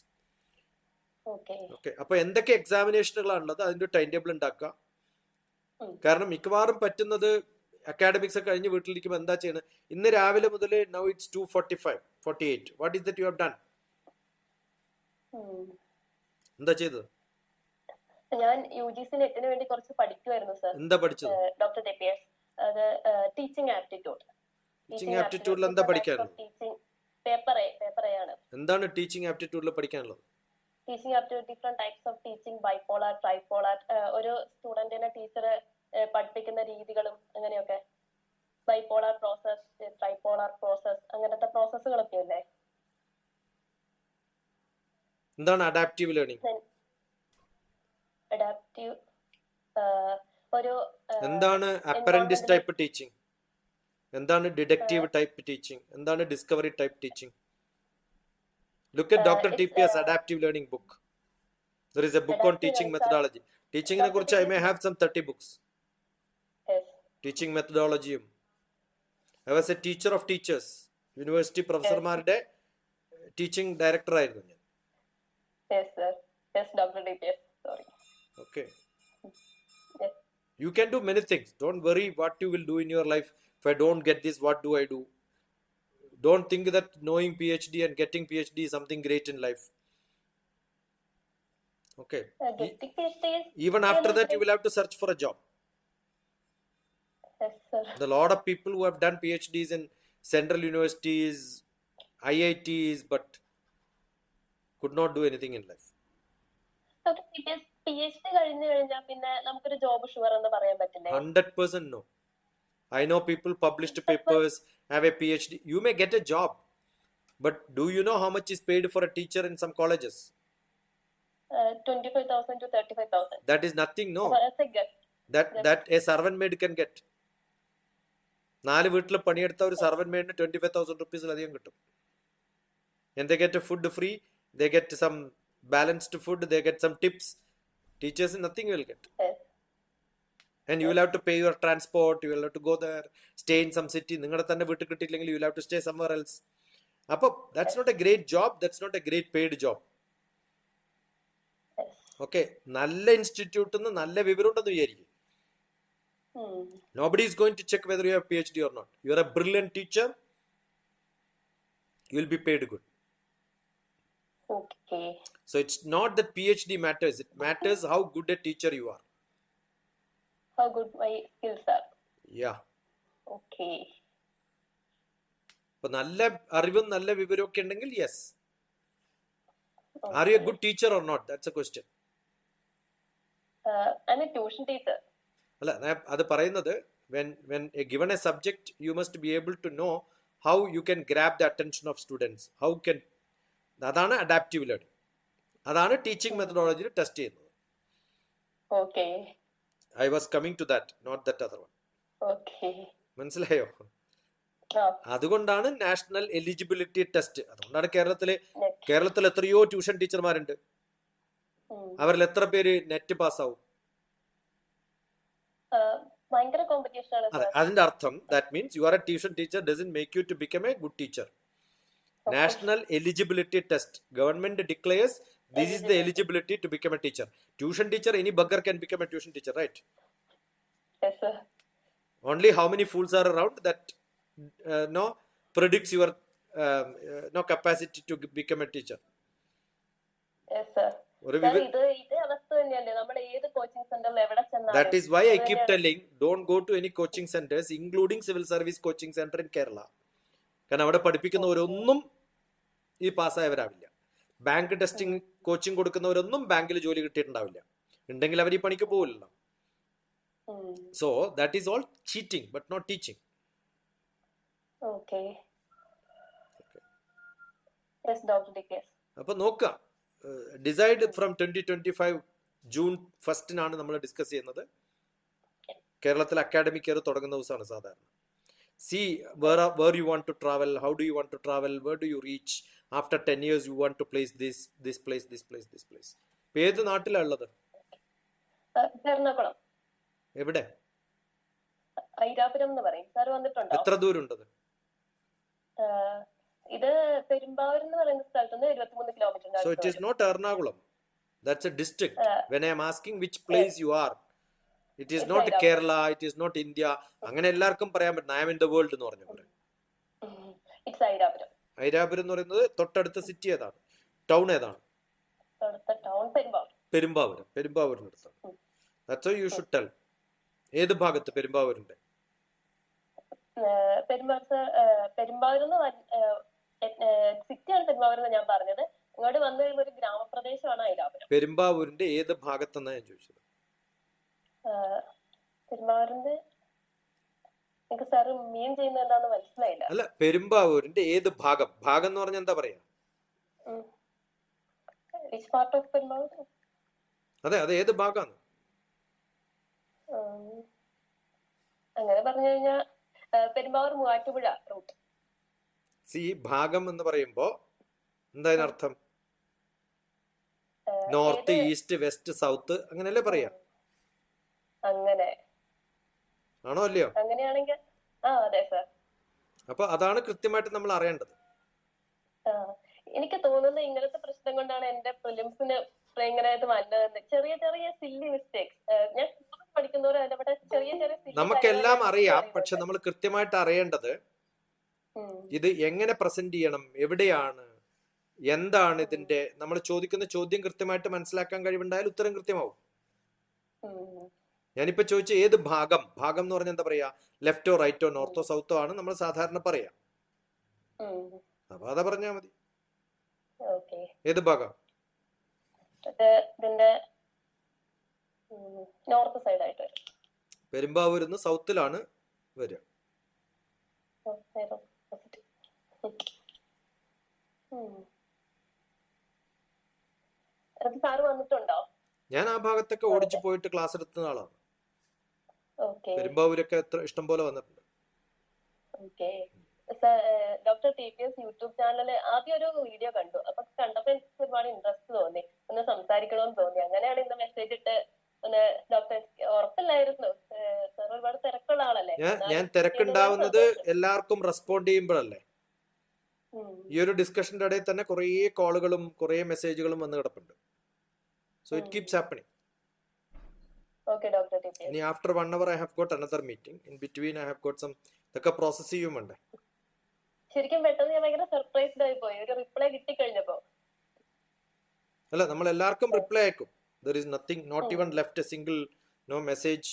Speaker 2: Okay. അപ്പൊ എന്തൊക്കെ എക്സാമിനേഷനുകളാണുള്ളത് അതിന്റെ ടൈം ടേബിൾ ഉണ്ടാക്കുക. കാരണം മിക്കവാറും പറ്റുന്നത് അക്കാഡമിക്സ് ഒക്കെ കഴിഞ്ഞ് വീട്ടിലിരിക്കുമ്പോൾ എന്താ ചെയ്യണം, ഇന്ന് രാവിലെ മുതൽ now it's 2:45, 48. What is that you have done? എന്താ ചെയ്തത്?
Speaker 1: ഞാൻ UGC നെറ്റിന് വേണ്ടി കുറച്ച് പഠിക്കുമായിരുന്നു സർ.
Speaker 2: എന്താ പഠിച്ചത്?
Speaker 1: DrTPS, അത് ടീച്ചിങ് ആപ്റ്റിറ്റ്യൂഡ്.
Speaker 2: ടീച്ചിങ് ആപ്റ്റിറ്റ്യൂഡിൽ എന്താ പഠിക്കാനുള്ളത്?
Speaker 1: പേപ്പറാണ്.
Speaker 2: എന്താണ് ടീച്ചിങ് ആപ്റ്റിറ്റ്യൂഡിൽ പഠിക്കാനുള്ളത്?
Speaker 1: Teaching aptitude, different types of teaching, bipolar, tripolar, ഒരു സ്റ്റുഡന്റിനെ ടീച്ചർ പഠിപ്പിക്കുന്ന രീതികളും അങ്ങനെയൊക്കെ, ബൈപോളാർ പ്രോസസ്, ട്രൈപോളാർ പ്രോസസ്, അങ്ങനത്തെ പ്രോസസ്സുകളൊക്കെ അല്ലേ.
Speaker 2: എന്താണ് അഡാപ്റ്റീവ് ലേണിംഗ്?
Speaker 1: അഡാപ്റ്റീവ് ഒരു
Speaker 2: എന്താണ് അപ്പറന്റിസ് ടൈപ്പ് ടീച്ചിങ്? എന്താണ് ഡിഡക്റ്റീവ് ടൈപ്പ് ടീച്ചിങ്, എന്താണ് discovery type teaching? Look at DrTPS adaptive learning book. There is a book on teaching methodology. Teaching ne kurichu I may have some 30 books.
Speaker 1: Yes.
Speaker 2: Teaching methodology. I was a teacher of teachers. University professor മാരുടെ teaching director ആയിരുന്നു ഞാൻ.
Speaker 1: Yes sir. Yes DrTPS. Sorry.
Speaker 2: Okay.
Speaker 1: Yes.
Speaker 2: You can do many things. Don't worry what you will do in your life. If I don't get this, what do I do? Don't think that knowing PhD and getting PhD is something great in life. Okay.
Speaker 1: Getting PhD is
Speaker 2: Even after that, you will have to search for a job.
Speaker 1: yes sir.
Speaker 2: There are a lot of people who have done PhDs in central universities, IITs, but could not do anything in life.
Speaker 1: DrTPS PhD കഴിഞ്ഞു കഴിഞ്ഞാൽ പിന്നെ നമുക്കൊരു ജോബ് ഷുവർ എന്ന് പറയാൻ പറ്റില്ലേ?
Speaker 2: 100% no. I know people published papers, have a PhD. You may get a job, but do you know how much is paid for a teacher in some colleges?
Speaker 1: 25,000 to 35,000.
Speaker 2: That is nothing, no.
Speaker 1: That's a guess.
Speaker 2: That a servant maid can get. 4 വീട്ടിൽ പണിയെടുത്ത ഒരു servant maidന് 25,000 rupees അധികം കിട്ടും. And they get a food free, they get some balanced food, they get some tips. Teachers nothing will get.
Speaker 1: Yes.
Speaker 2: And you will have to pay your transport, you will have to go there, stay in some city. നിങ്ങളുടെ തന്നെ വീട്ടിൽ കിട്ടിയില്ലെങ്കിൽ you will have to stay somewhere else. അപ്പോൾ that's not a great job, that's not a great paid job.
Speaker 1: Yes.
Speaker 2: Okay, നല്ല ഇൻസ്റ്റിറ്റ്യൂട്ടിൽ നിന്ന് നല്ല വിവരം ഉണ്ടെന്ന് വിചാരിക്കും. Nobody is going to check whether you have PhD or not. You are a brilliant teacher, you will be paid good.
Speaker 1: Okay.
Speaker 2: So it's not that PhD matters, it matters how good a teacher you are.
Speaker 1: How good my skills are.
Speaker 2: Yeah.
Speaker 1: Okay.
Speaker 2: അപ്പോൾ നല്ല അറിവും നല്ല വിവരവും ഒക്കെ ഉണ്ടെങ്കിൽ yes. Are you a good teacher or not? That's a question.
Speaker 1: I'm a tuition teacher.
Speaker 2: അല്ല, അത് പറയുന്നത് when given a subject you must be able to know how you can grab the attention of students. അതാണ് അഡാപ്റ്റീവ് ലേണിംഗ്. അതാണ് ടീച്ചിങ് മെത്തഡോളജിയിൽ ടെസ്റ്റ് ചെയ്യുന്നത്.
Speaker 1: Okay.
Speaker 2: I was coming to that, not that other one.
Speaker 1: Okay.
Speaker 2: മനസ്സിലായോ? അതുകൊണ്ടാണ് നാഷണൽ എലിജിബിലിറ്റി ടെസ്റ്റ്. അതുകൊണ്ടാണ് കേരളത്തിൽ എത്രയോ ട്യൂഷൻ ടീച്ചർമാരുണ്ട്. അവരിൽ എത്ര പേര് നെറ്റ് പാസ്സാവും?
Speaker 1: ഭയങ്കര കോമ്പറ്റീഷൻ ആണ്.
Speaker 2: അതെ, അതിന്റെ അർത്ഥം that means you are a tuition teacher doesn't make you to become a good teacher. National eligibility test, government declares this is the eligibility to become a teacher. Tuition teacher, any beggar can become a tuition teacher, right?
Speaker 1: Yes sir.
Speaker 2: Only how many fools are around that predicts your capacity to become a teacher.
Speaker 1: Yes sir. ഇത് അവസ്ഥ തന്നെയല്ലേ നമ്മൾ ഏത് കോച്ചിങ് സെന്ററിൽ എവിടെ ചെന്നാലും.
Speaker 2: That is why I keep telling don't go to any coaching centers including civil service coaching center in Kerala. കാരണം അവിടെ പഠിപ്പിക്കുന്നവരൊന്നും ഈ പാസ്സായവരാവില്ല. ബാങ്ക് ടെസ്റ്റിംഗ് കോച്ചിങ് കൊടുക്കുന്നവരൊന്നും ബാങ്കിൽ ജോലി കിട്ടിയിട്ടുണ്ടാവില്ല. ഉണ്ടെങ്കിൽ അവർ ഈ പണിക്ക് പോവില്ലല്ലോ. So that is all cheating but not teaching. അപ്പൊ നോക്കുക, ഡിസൈഡ് ഫ്രം 2025 ജൂൺ 1 നമ്മൾ ഡിസ്കസ് ചെയ്യുന്നത്. കേരളത്തിൽ അക്കാഡമിക് ഇയർ തുടങ്ങുന്ന ദിവസമാണ് സാധാരണ. See where you want to travel, how do you want to travel, where do you reach after 10 years you want to place this place. ഏത് നാട്ടിലാ ഉള്ളത്?
Speaker 1: എറണാകുളം.
Speaker 2: എവിടെ?
Speaker 1: ഐരാപുരം എന്ന് പറയും. സാർ വന്നിട്ടുണ്ടോ?
Speaker 2: എത്ര ദൂരം ഉണ്ടത്?
Speaker 1: ഇത് പെരുമ്പാവൂർ എന്ന് പറയുന്ന സ്ഥലത്ത് നിന്ന് 23 kilometre.
Speaker 2: So it is not Ernakulam, that's a district. When I am asking which place you are, it is not Kerala, it is not India. അങ്ങനെ എല്ലാവർക്കും പറയാൻ പറ്റും I am in the world എന്ന് പറഞ്ഞ പോലെ.
Speaker 1: It's ഐരാപുരം.
Speaker 2: ഐരാപുരം എന്ന് പറയുന്നത് തൊട്ടടുത്ത സിറ്റി ഏതാണ്? ടൗൺ ഏതാണ്? പെരുമ്പാവൂരിനടുത്താണ്. That's how you should tell. ഏത് ഭാഗത്ത് പെരുമ്പാവൂരിന്റെ?
Speaker 1: സിറ്റിയാണ് പെരുമ്പാവൂർ എന്ന് ഞാൻ പറഞ്ഞത്. ഇങ്ങോട്ട് വന്നു കഴിയുമ്പോൾ ഒരു ഗ്രാമപ്രദേശമാണ് ഐരാപുരം.
Speaker 2: പെരുമ്പാവൂരിന്റെ ഏത് ഭാഗത്തെന്നാ ഞാൻ ചോദിച്ചത്?
Speaker 1: പെരുമ്പാവൂരിന്റെ എനിക്ക് സാറ് മീൻ ചെയ്യുന്നത് എന്താന്ന് മനസ്സിലായില്ല.
Speaker 2: അല്ല, പെരുമ്പാവൂരിന്റെ ഏത് ഭാഗം? ഭാഗം എന്ന് പറഞ്ഞാൽ എന്താ പറയാ? അതെ, അത് ഏത് ഭാഗമാണ്?
Speaker 1: അങ്ങനെ പറഞ്ഞു കഴിഞ്ഞാൽ പെരുമ്പാവൂർ മൂവാറ്റുപുഴ റൂട്ട്.
Speaker 2: സി ഭാഗം എന്ന് പറയുമ്പോ എന്താ അതിനർത്ഥം? നോർത്ത്, ഈസ്റ്റ്, വെസ്റ്റ്, സൗത്ത് അങ്ങനെയല്ലേ പറയാ?
Speaker 1: അങ്ങനെ
Speaker 2: ആണോ അല്ലയോ?
Speaker 1: അങ്ങനെയാണെങ്കിൽ അതെ സർ.
Speaker 2: അപ്പൊ അതാണ് കൃത്യമായിട്ട് നമ്മൾ അറിയേണ്ടത്.
Speaker 1: എനിക്ക് തോന്നുന്നത് ഇങ്ങനത്തെ പ്രശ്നം കൊണ്ടാണ് എന്റെ പ്രിലിംസിന് ഭയങ്കരമായിട്ട് വന്നതെന്ന്. ചെറിയ ചെറിയ സില്ലി മിസ്റ്റേക്സ് ഞാൻ പഠിക്കുന്നവരും അതിന്റെ ചെറിയ ചെറിയ
Speaker 2: നമുക്കെല്ലാം അറിയാം, പക്ഷെ നമ്മൾ കൃത്യമായിട്ട് അറിയേണ്ടത് ഇത് എങ്ങനെ പ്രസന്റ് ചെയ്യണം, എവിടെയാണ്, എന്താണ് ഇതിന്റെ, നമ്മൾ ചോദിക്കുന്ന ചോദ്യം കൃത്യമായിട്ട് മനസ്സിലാക്കാൻ കഴിവുണ്ടായാൽ ഉത്തരം കൃത്യമാവും. ഞാനിപ്പോ ചോദിച്ച ഏത് ഭാഗം, ഭാഗം എന്ന് പറഞ്ഞാൽ എന്താ പറയാ, ലെഫ്റ്റോ റൈറ്റോ നോർത്തോ സൗത്തോ ആണ് നമ്മൾ സാധാരണ പറയാ. അപ്പൊ അതാ പറഞ്ഞാ മതി. ഏത് ഭാഗം?
Speaker 1: നോർത്ത് സൈഡ് ആയിട്ട് വരും.
Speaker 2: പെരുമ്പാവൂരിന്ന് സൗത്തിലാണ് വരിക.
Speaker 1: സാറ് വന്നിട്ടുണ്ടോ?
Speaker 2: ഞാൻ ആ ഭാഗത്തൊക്കെ ഓടിച്ചു പോയിട്ട് ക്ലാസ് എടുത്തുന്ന ആളാണ്. പെരുമ്പാവൂരൊക്കെ എത്ര ഇഷ്ടം പോലെ വന്നിട്ടുണ്ട്.
Speaker 1: DrTPS യൂട്യൂബ് ചാനലില് ആദ്യം ഒരു വീഡിയോ കണ്ടു. അപ്പൊ കണ്ടപ്പോ എനിക്ക് ഒരുപാട് ഇൻട്രസ്റ്റ് തോന്നി, ഒന്ന് സംസാരിക്കണമെന്ന് തോന്നി. അങ്ങനെയാണ് ഇന്ന് മെസ്സേജ് ഇട്ട് ഡോക്ടർ ഉറപ്പില്ലായിരുന്നു. സാർ ഒരുപാട് തിരക്കുള്ള ആളല്ലേ.
Speaker 2: ഞാൻ തിരക്കുണ്ടാവുന്നത് എല്ലാവർക്കും റെസ്പോണ്ട് ചെയ്യുമ്പോഴല്ലേ. ഈ ഒരു ഡിസ്കഷന്റെ ഇടയിൽ തന്നെ കുറേ കോളുകളും കുറേ മെസ്സേജുകളും വന്ന് കിടപ്പുണ്ട്. So it keeps happening.
Speaker 1: Okay, DrTPS.
Speaker 2: ഇനി after 1 hour I have got another meeting. In between I have got some ഇതൊക്കെ പ്രോസസ് ചെയ്യുമുണ്ട്.
Speaker 1: ശരിക്കും പെട്ടെന്ന് ഞാൻ ഭയങ്കര സർപ്രൈസ്ഡ് ആയി പോയി ഒരു റിപ്ലൈ കിട്ടി കഴിഞ്ഞപ്പോ.
Speaker 2: അല്ല, നമ്മൾ എല്ലാവർക്കും റിപ്ലൈ അയക്കും. There is nothing, not even left a single no message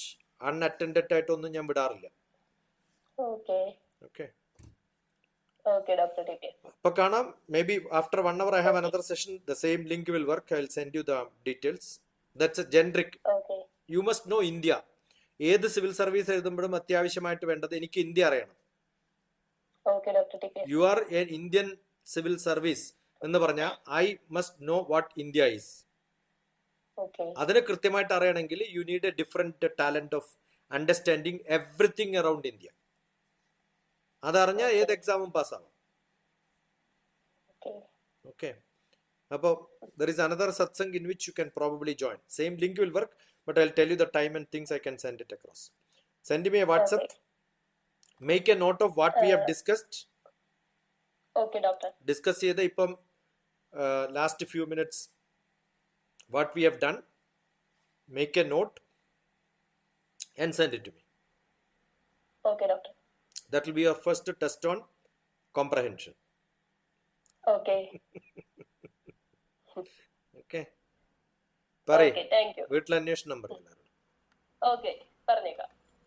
Speaker 2: unattended ആയിട്ടൊന്നും ഞാൻ വിടാറില്ല. Okay,
Speaker 1: DrTPS.
Speaker 2: അപ്പൊ കാണാം. Maybe after 1 hour I have another session. The same link will work. I will send you the details. That's a generic. You must know India. ഏത് സിവിൽ സർവീസ് എഴുതുമ്പോഴും അത്യാവശ്യമായിട്ട് വേണ്ടത് എനിക്ക് ഇന്ത്യ അറിയണം. You are a Indian civil service എന്ന് പറഞ്ഞാൽ I must know what India is. അതിന് കൃത്യമായിട്ട് അറിയണമെങ്കിൽ you need a different talent of understanding everything around India. അതറിഞ്ഞാൽ ഏത് എക്സാമും പാസ്സാവും. ഓക്കെ, അപ്പോൾ there is another satsang in which you can probably join. Same link will work, but I'll tell you the time and things. I can send it across. Send me a WhatsApp. Make a note of what we have discussed.
Speaker 1: Okay, doctor.
Speaker 2: Discuss ചെയ്ത ഇപ്പം last few minutes what we have done. Make a note and send it to me.
Speaker 1: Okay, doctor.
Speaker 2: That will be your first test on comprehension.
Speaker 1: Okay.
Speaker 2: Okay. പറയ്.
Speaker 1: Okay, thank you.
Speaker 2: വീട്ടിൽ അന്വേഷണം പറയൂ.
Speaker 1: Okay, പറഞ്ഞേക്കാം.